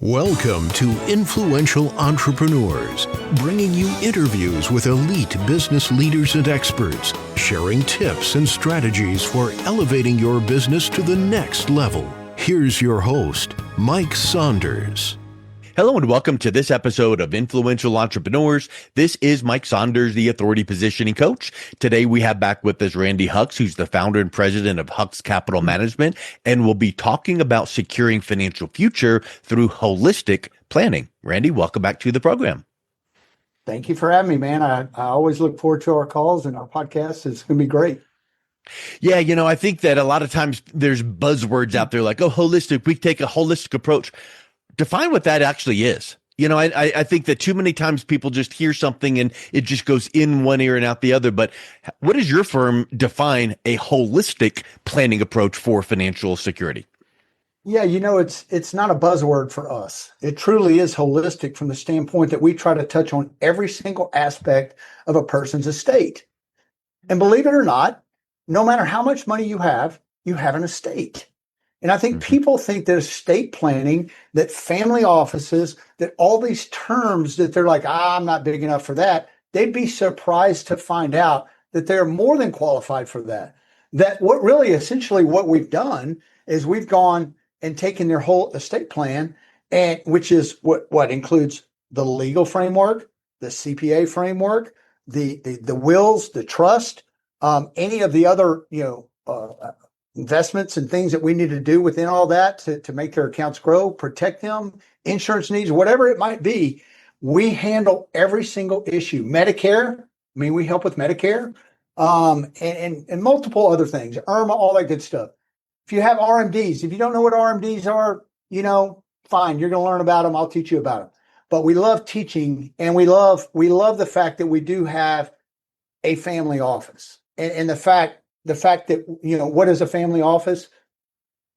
Welcome to Influential Entrepreneurs, bringing you interviews with elite business leaders and experts, sharing tips and strategies for elevating your business to the next level. Here's your host, Mike Saunders. Hello and welcome to this episode of Influential Entrepreneurs. This is Mike Saunders, the Authority Positioning Coach. Today we have back with us Randy Hux, who's the founder and president of Hux Capital Management, and we'll be talking about securing financial future through holistic planning. Randy, welcome back to the program. Thank you for having me, man. I always look forward to our calls and our podcast. It's going to be great. Yeah, I think that a lot of times there's buzzwords out there like, oh, holistic, we take a holistic approach. Define what that actually is. I think that too many times people just hear something and it just goes in one ear and out the other. But what does your firm define a holistic planning approach for financial security? Yeah, it's not a buzzword for us. It truly is holistic from the standpoint that we try to touch on every single aspect of a person's estate. And believe it or not, no matter how much money you have an estate. And I think people think that estate planning, that family offices, that all these terms that they're like, I'm not big enough for that. They'd be surprised to find out that they're more than qualified for that. That what really essentially what we've done is we've gone and taken their whole estate plan, and which is what includes the legal framework, the CPA framework, the wills, the trust, any of the other, investments and things that we need to do within all that to make their accounts grow, protect them, insurance needs, whatever it might be. We handle every single issue. Medicare, we help with Medicare, and multiple other things, IRMA, all that good stuff. If you have RMDs, if you don't know what RMDs are, fine, you're going to learn about them. I'll teach you about them. But we love teaching, and we love the fact that we do have a family office, and the fact that, what is a family office?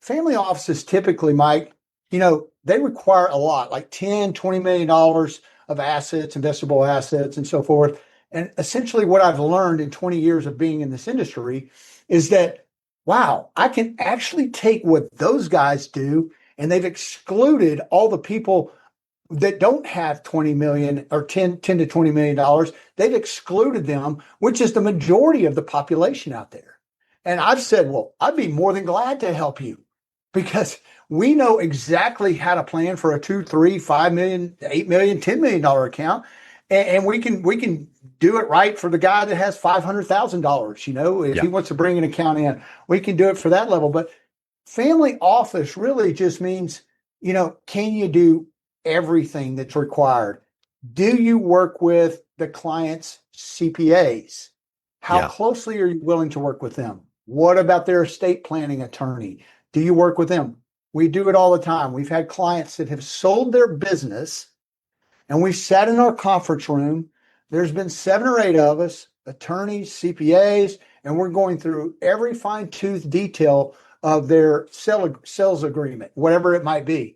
Family offices typically, Mike, they require a lot, like $10, $20 million of assets, investable assets, and so forth. And essentially what I've learned in 20 years of being in this industry is that, wow, I can actually take what those guys do, and they've excluded all the people that don't have 20 million or 10 to $20 million. They've excluded them, which is the majority of the population out there. And I've said, well, I'd be more than glad to help you, because we know exactly how to plan for a 2, 3, 5 million, 8 million, $10 million account. And we can do it right for the guy that has $500,000. If he wants to bring an account in, we can do it for that level. But family office really just means, can you do everything that's required? Do you work with the client's CPAs? How closely are you willing to work with them? What about their estate planning attorney? Do you work with them? We do it all the time. We've had clients that have sold their business, and we've sat in our conference room. There's been 7 or 8 of us, attorneys, CPAs, and we're going through every fine-tooth detail of their sales agreement, whatever it might be.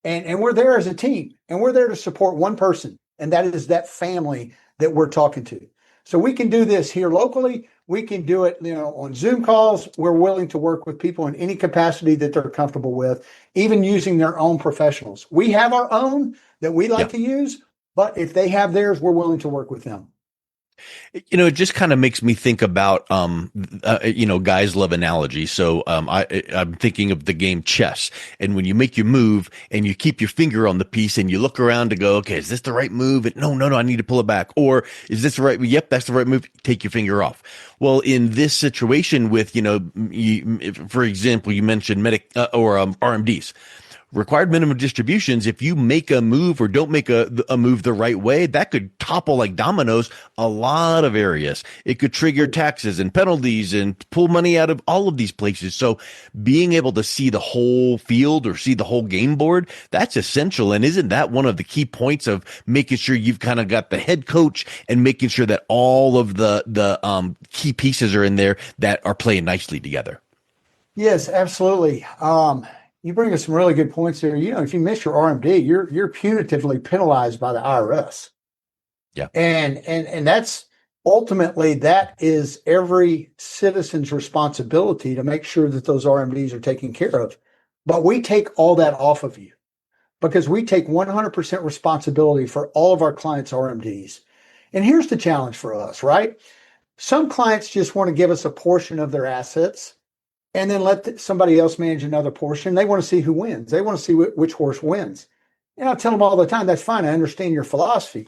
And we're there as a team, and we're there to support one person, and that is that family that we're talking to. So we can do this here locally. We can do it, on Zoom calls. We're willing to work with people in any capacity that they're comfortable with, even using their own professionals. We have our own that we like to use, but if they have theirs, we're willing to work with them. It just kind of makes me think about, guys love analogies. So I'm thinking of the game chess. And when you make your move and you keep your finger on the piece and you look around to go, okay, is this the right move? And no, I need to pull it back. Or is this the right? Yep, that's the right move. Take your finger off. Well, in this situation with, for example, you mentioned RMDs. Required minimum distributions, if you make a move or don't make a move the right way, that could topple like dominoes a lot of areas. It could trigger taxes and penalties and pull money out of all of these places. So being able to see the whole field or see the whole game board, that's essential. And isn't that one of the key points of making sure you've kind of got the head coach and making sure that all of the key pieces are in there that are playing nicely together? Yes, absolutely. You bring us some really good points there. If you miss your RMD, you're punitively penalized by the IRS. Yeah. And that's ultimately, that is every citizen's responsibility to make sure that those RMDs are taken care of. But we take all that off of you. because we take 100% responsibility for all of our clients' RMDs. And here's the challenge for us, right? Some clients just want to give us a portion of their assets and then let somebody else manage another portion. They want to see who wins. They want to see which horse wins. And I tell them all the time, that's fine. I understand your philosophy.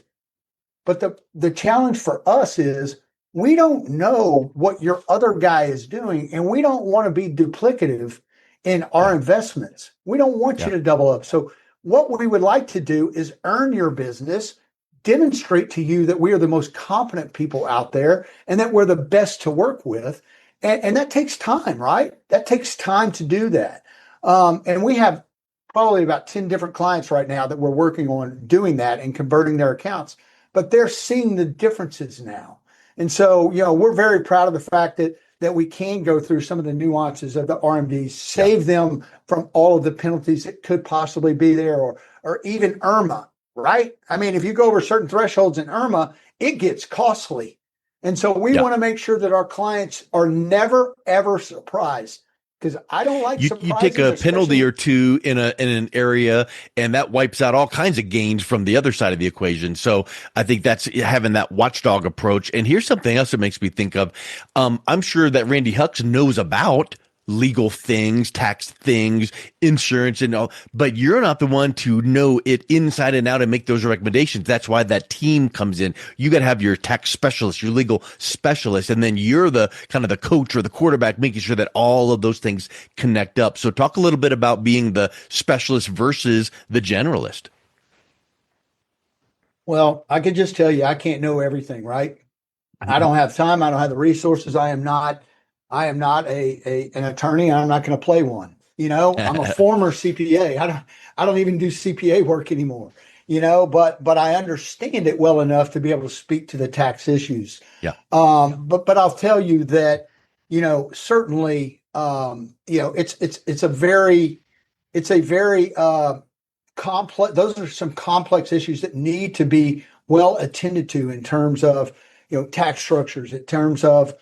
But the challenge for us is we don't know what your other guy is doing, and we don't want to be duplicative in our investments. We don't want you to double up. So what we would like to do is earn your business, demonstrate to you that we are the most competent people out there and that we're the best to work with. And that takes time, right? That takes time to do that. And we have probably about 10 different clients right now that we're working on doing that and converting their accounts, but they're seeing the differences now. And so, we're very proud of the fact that we can go through some of the nuances of the RMDs, save them from all of the penalties that could possibly be there, or even IRMA, right? I mean, if you go over certain thresholds in IRMA, it gets costly. And so we want to make sure that our clients are never, ever surprised, because I don't like surprises. You take a penalty or two in an area, and that wipes out all kinds of gains from the other side of the equation. So I think that's having that watchdog approach. And here's something else that makes me think of. I'm sure that Randy Hux knows about legal things, tax things, insurance and all, but you're not the one to know it inside and out and make those recommendations. That's why that team comes in. You got to have your tax specialist, your legal specialist, and then you're the kind of the coach or the quarterback, making sure that all of those things connect up. So talk a little bit about being the specialist versus the generalist. Well, I can just tell you, I can't know everything, right? I don't have time. I don't have the resources. I am not an attorney. I'm not going to play one. I'm a former CPA. I don't even do CPA work anymore. But I understand it well enough to be able to speak to the tax issues. Yeah. But I'll tell you that certainly it's a very complex. Those are some complex issues that need to be well attended to in terms of tax structures, in terms of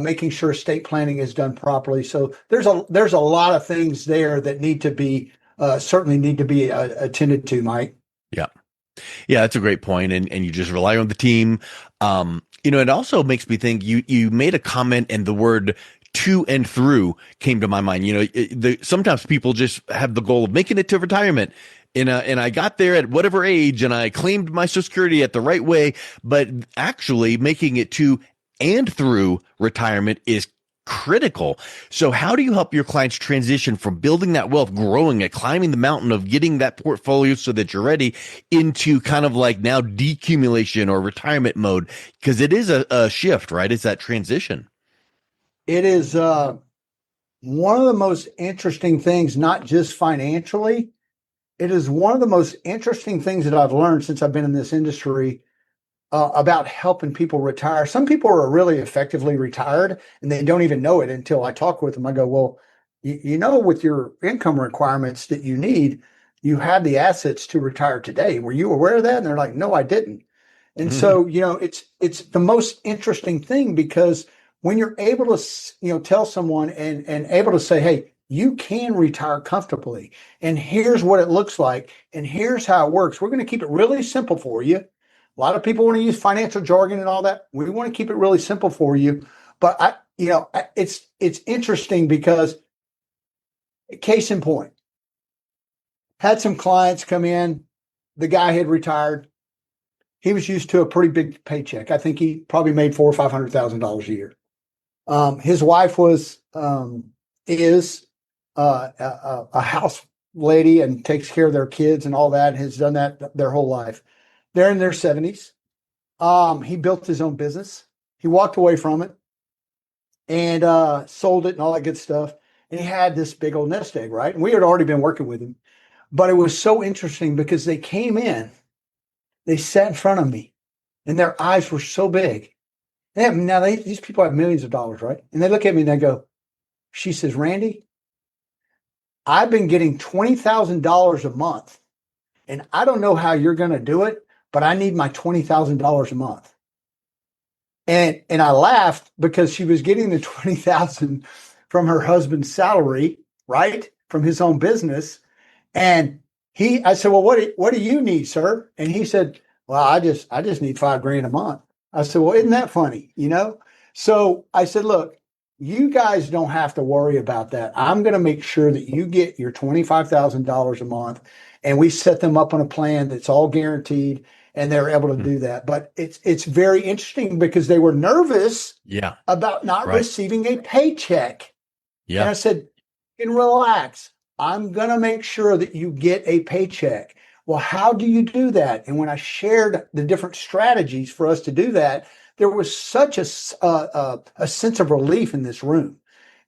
making sure estate planning is done properly. So there's a lot of things there that need to be attended to, Mike. Yeah. Yeah, that's a great point. And you just rely on the team. It also makes me think you made a comment and the word to and through came to my mind. Sometimes people just have the goal of making it to retirement. And I got there at whatever age and I claimed my Social Security at the right way, but actually making it to and through retirement is critical. So how do you help your clients transition from building that wealth, growing it, climbing the mountain of getting that portfolio so that you're ready into kind of like now decumulation or retirement mode? Because it is a shift, right? It's that transition. It is one of the most interesting things, not just financially. It is one of the most interesting things that I've learned since I've been in this industry about helping people retire. Some people are really effectively retired and they don't even know it until I talk with them. I go, well, with your income requirements that you need, you have the assets to retire today. Were you aware of that? And they're like, no, I didn't. And so, it's the most interesting thing, because when you're able to, tell someone and able to say, hey, you can retire comfortably, and here's what it looks like, and here's how it works. We're going to keep it really simple for you. A lot of people want to use financial jargon and all that. We want to keep it really simple for you. But it's interesting because, case in point, had some clients come in. The guy had retired. He was used to a pretty big paycheck. I think he probably made $400,000 or $500,000 a year. His wife is a house lady and takes care of their kids and all that. Has done that their whole life. They're in their 70s. He built his own business. He walked away from it and sold it and all that good stuff. And he had this big old nest egg, right? And we had already been working with him. But it was so interesting because they came in, they sat in front of me, and their eyes were so big. These people have millions of dollars, right? And they look at me and they go, she says, Randy, I've been getting $20,000 a month, and I don't know how you're going to do it, but I need my $20,000 a month. And I laughed because she was getting the $20,000 from her husband's salary, right? From his own business. And I said, well, what do you need, sir? And he said, well, I just need $5,000 a month. I said, well, isn't that funny? So I said, look, you guys don't have to worry about that. I'm going to make sure that you get your $25,000 a month, and we set them up on a plan that's all guaranteed, and they're able to do that. But it's very interesting because they were nervous Yeah. about not Right. receiving a paycheck. And I Yeah. said, and relax. I'm going to make sure that you get a paycheck. Well, how do you do that? And when I shared the different strategies for us to do that, there was such a sense of relief in this room.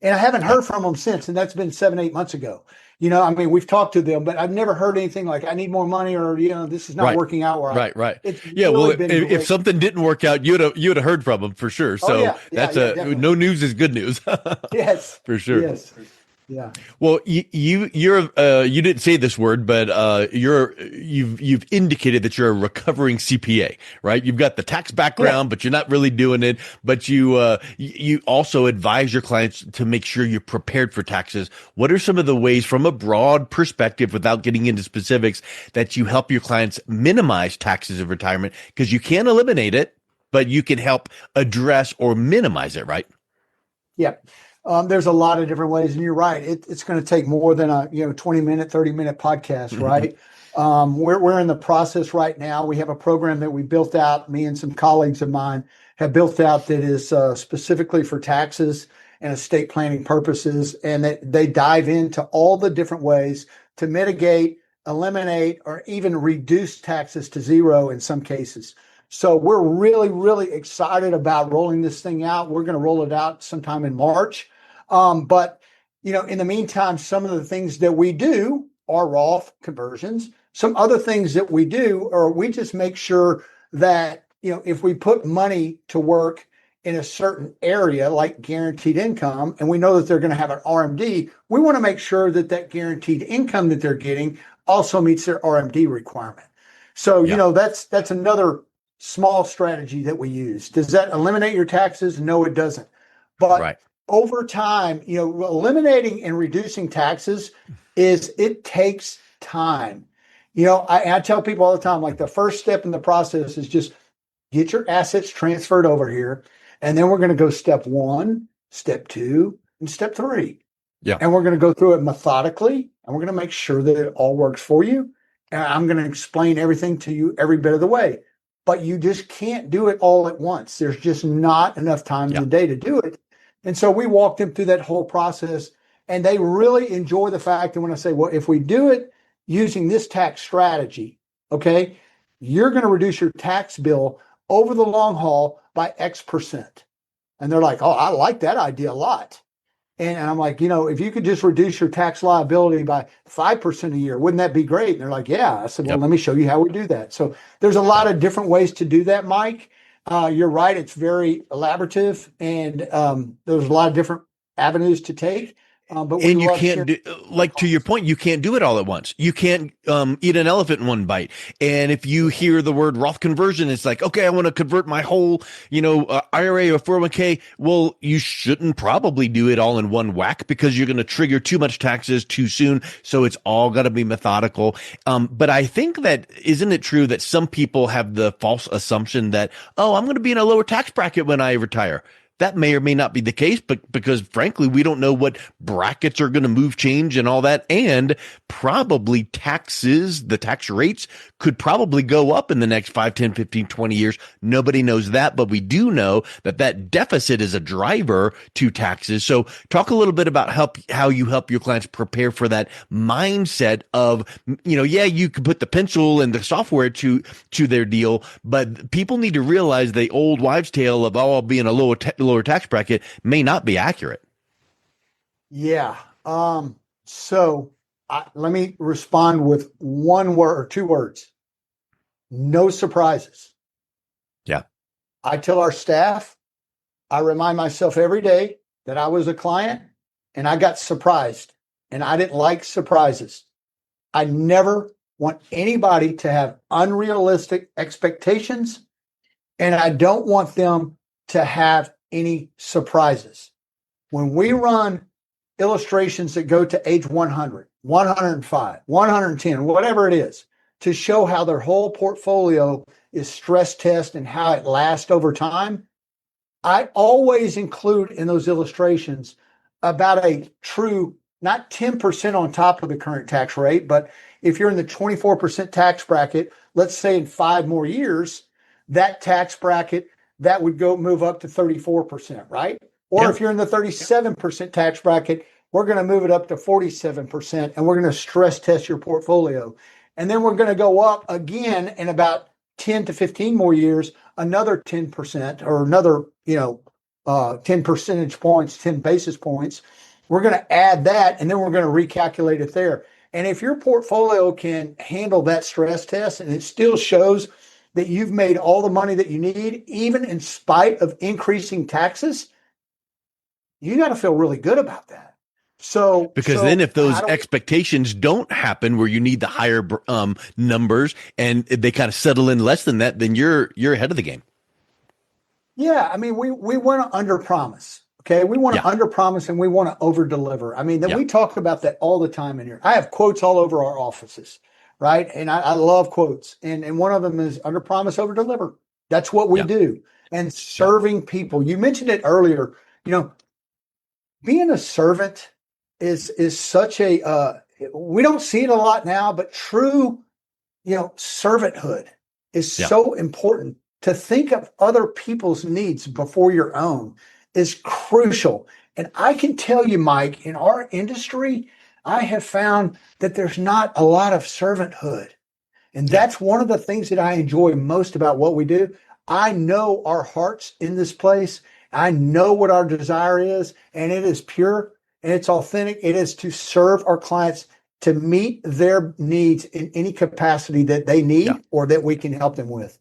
And I haven't heard from them since. And that's been 7-8 months ago. We've talked to them, but I've never heard anything like, I need more money, or, this is not Right. working out. Right. It's Yeah. really Well, been if great. something didn't work out, you'd have heard from them for sure. Oh, So yeah. that's Definitely. no news is good news. Yes. For sure. Yes. Yeah. Well, you didn't say this word, but you've indicated that you're a recovering CPA, right? You've got the tax background, but you're not really doing it. But you also advise your clients to make sure you're prepared for taxes. What are some of the ways, from a broad perspective, without getting into specifics, that you help your clients minimize taxes in retirement? Because you can't eliminate it, but you can help address or minimize it, right? Yeah. There's a lot of different ways, and you're right. It's going to take more than a 20-minute, 30-minute podcast, right? We're in the process right now. We have a program that we built out. Me and some colleagues of mine have built out that is specifically for taxes and estate planning purposes, and that they dive into all the different ways to mitigate, eliminate, or even reduce taxes to zero in some cases. So we're really, really excited about rolling this thing out. We're going to roll it out sometime in March. But in the meantime, some of the things that we do are Roth conversions. Some other things that we do are we just make sure that, if we put money to work in a certain area like guaranteed income, and we know that they're going to have an RMD, we want to make sure that that guaranteed income that they're getting also meets their RMD requirement. So, that's another small strategy that we use. Does that eliminate your taxes? No, it doesn't. But over time, eliminating and reducing taxes it takes time. I tell people all the time, like, the first step in the process is just get your assets transferred over here. And then we're going to go step 1, step 2, and step 3. Yeah. And we're going to go through it methodically, and we're going to make sure that it all works for you. And I'm going to explain everything to you every bit of the way. But you just can't do it all at once. There's just not enough time in the day to do it. And so we walked them through that whole process, and they really enjoy the fact that when I say, well, if we do it using this tax strategy, okay, you're going to reduce your tax bill over the long haul by X%. And they're like, oh, I like that idea a lot. And I'm like, if you could just reduce your tax liability by 5% a year, wouldn't that be great? And they're like, yeah. I said, well, let me show you how we do that. So there's a lot of different ways to do that, Mike. You're right. It's very elaborative, and there's a lot of different avenues to take. But you can't do, like, to your point, you can't do it all at once. You can't eat an elephant in one bite. And if you hear the word Roth conversion, it's like, okay, I want to convert my whole, IRA or 401k. Well, you shouldn't probably do it all in one whack, because you're going to trigger too much taxes too soon. So it's all got to be methodical. But I think that, isn't it true that some people have the false assumption that, oh, I'm going to be in a lower tax bracket when I retire? That may or may not be the case, but because frankly, we don't know what brackets are going to change and all that. And probably taxes, the tax rates could probably go up in the next 5, 10, 15, 20 years. Nobody knows that, but we do know that that deficit is a driver to taxes. So talk a little bit about how you help your clients prepare for that mindset of, you can put the pencil and the software to their deal, but people need to realize the old wives' tale of, oh, I'll be in a lower tax bracket may not be accurate. Yeah. So let me respond with one word or 2 words. No surprises. Yeah. I tell our staff, I remind myself every day that I was a client and I got surprised, and I didn't like surprises. I never want anybody to have unrealistic expectations, and I don't want them to have any surprises. When we run illustrations that go to age 100, 105, 110, whatever it is, to show how their whole portfolio is stress test and how it lasts over time. I always include in those illustrations about a true, not 10% on top of the current tax rate, but if you're in the 24% tax bracket, let's say in 5 more years, that tax bracket, that would go move up to 34%, right? Or if you're in the 37% tax bracket, we're going to move it up to 47% and we're going to stress test your portfolio. And then we're going to go up again in about 10 to 15 more years, another 10% or another, 10 percentage points, 10 basis points. We're going to add that and then we're going to recalculate it there. And if your portfolio can handle that stress test and it still shows that you've made all the money that you need, even in spite of increasing taxes, you got to feel really good about that. Because then if those expectations don't happen where you need the higher numbers and they kind of settle in less than that, then you're ahead of the game. Yeah, I mean, we want to underpromise. Okay, we want to underpromise and we want to overdeliver. I mean, we talk about that all the time in here. I have quotes all over our offices, right? And I love quotes. And one of them is underpromise, overdeliver. That's what we do. And serving people. You mentioned it earlier. Being a servant is such a we don't see it a lot now, but true, servanthood is so important. To think of other people's needs before your own is crucial. And I can tell you, Mike, in our industry, I have found that there's not a lot of servanthood. And that's one of the things that I enjoy most about what we do. I know our hearts in this place. I know what our desire is, and it is pure and it's authentic. It is to serve our clients, to meet their needs in any capacity that they need or that we can help them with.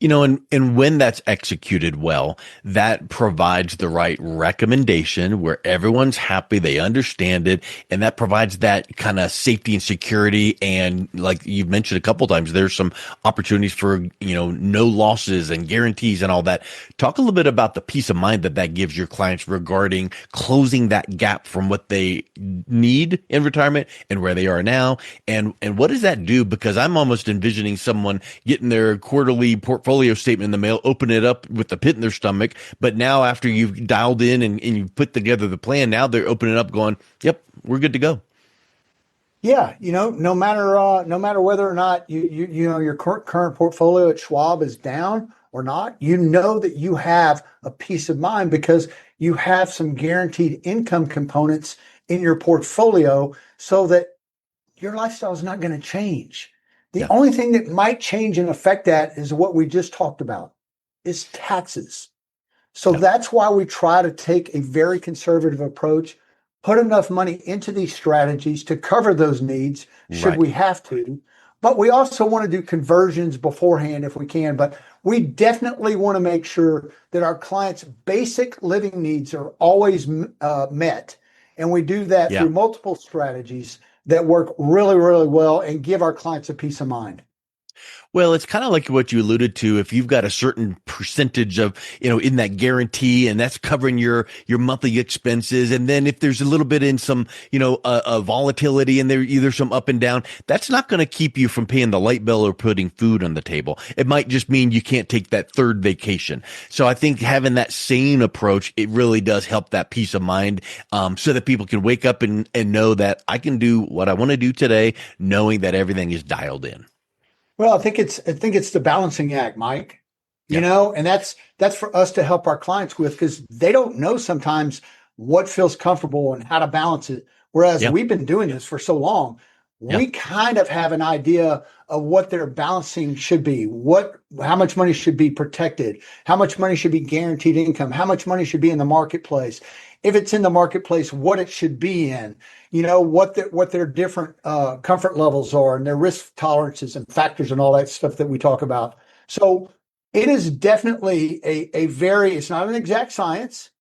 And when that's executed well, that provides the right recommendation where everyone's happy, they understand it, and that provides that kind of safety and security. And like you've mentioned a couple of times, there's some opportunities for, no losses and guarantees and all that. Talk a little bit about the peace of mind that gives your clients regarding closing that gap from what they need in retirement and where they are now. And what does that do? Because I'm almost envisioning someone getting their quarterly portfolio statement in the mail, open it up with the pit in their stomach. But now after you've dialed in and you've put together the plan, now they're opening it up going, yep, we're good to go. Yeah. No matter whether or not your current portfolio at Schwab is down or not, that you have a peace of mind because you have some guaranteed income components in your portfolio so that your lifestyle is not going to change. The only thing that might change and affect that is what we just talked about, is taxes. So that's why we try to take a very conservative approach, put enough money into these strategies to cover those needs should we have to. But we also want to do conversions beforehand if we can. But we definitely want to make sure that our clients' basic living needs are always met. And we do that through multiple strategies that work really, really well and give our clients a peace of mind. Well, it's kind of like what you alluded to. If you've got a certain percentage of, in that guarantee and that's covering your monthly expenses. And then if there's a little bit in some, volatility and there either some up and down, that's not going to keep you from paying the light bill or putting food on the table. It might just mean you can't take that third vacation. So I think having that sane approach, it really does help that peace of mind, so that people can wake up and know that I can do what I want to do today, knowing that everything is dialed in. Well, I think it's the balancing act, Mike. And that's for us to help our clients with, because they don't know sometimes what feels comfortable and how to balance it. Whereas we've been doing this for so long, we kind of have an idea of what their balancing should be, how much money should be protected, how much money should be guaranteed income, how much money should be in the marketplace. If it's in the marketplace, what it should be in, what their different comfort levels are and their risk tolerances and factors and all that stuff that we talk about. So it is definitely it's not an exact science,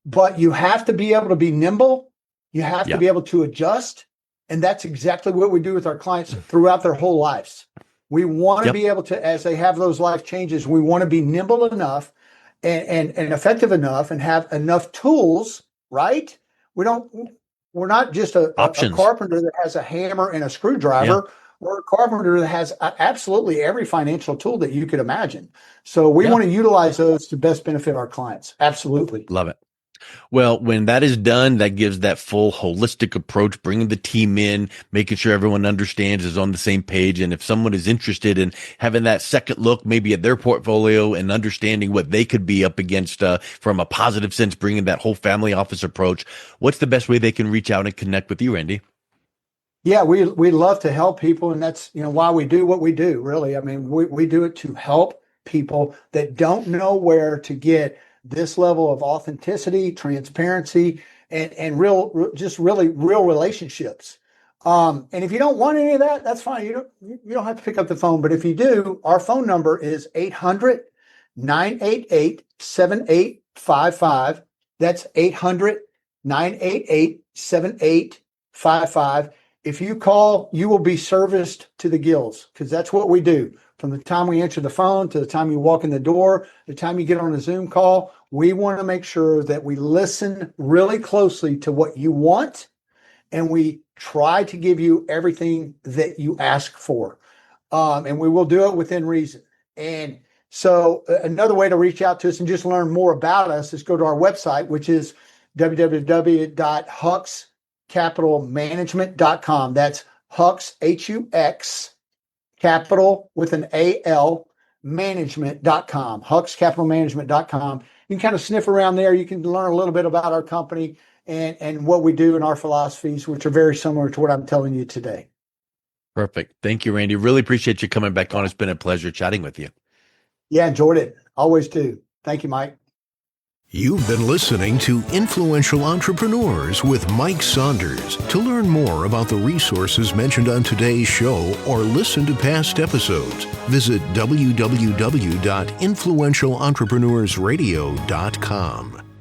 but you have to be able to be nimble. You have to be able to adjust. And that's exactly what we do with our clients throughout their whole lives. We want to be able to, as they have those life changes, we want to be nimble enough and effective enough and have enough tools, right? We don't we're not just a Options. carpenter that has a hammer and a screwdriver. We're a carpenter that has absolutely every financial tool that you could imagine. So we want to utilize those to best benefit our clients. Absolutely. Love it. Well, when that is done, that gives that full holistic approach, bringing the team in, making sure everyone understands, is on the same page. And if someone is interested in having that second look, maybe at their portfolio and understanding what they could be up against from a positive sense, bringing that whole family office approach, what's the best way they can reach out and connect with you, Randy? Yeah, we love to help people, and that's why we do what we do. Really, I mean, we do it to help people that don't know where to get this level of authenticity, transparency, and really real relationships. And if you don't want any of that, that's fine. You don't have to pick up the phone. But if you do, our phone number is 800-988-7855. That's 800-988-7855. If you call, you will be serviced to the gills, because that's what we do. From the time we answer the phone to the time you walk in the door, the time you get on a Zoom call, we want to make sure that we listen really closely to what you want, and we try to give you everything that you ask for. And we will do it within reason. And so another way to reach out to us and just learn more about us is go to our website, which is www.huxcapitalmanagement.com. That's Hux, Hux, capital with an AL, management.com, huxcapitalmanagement.com. You can kind of sniff around there. You can learn a little bit about our company and what we do and our philosophies, which are very similar to what I'm telling you today. Perfect. Thank you, Randy. Really appreciate you coming back on. It's been a pleasure chatting with you. Yeah, enjoyed it. Always do. Thank you, Mike. You've been listening to Influential Entrepreneurs with Mike Saunders. To learn more about the resources mentioned on today's show or listen to past episodes, visit www.influentialentrepreneursradio.com.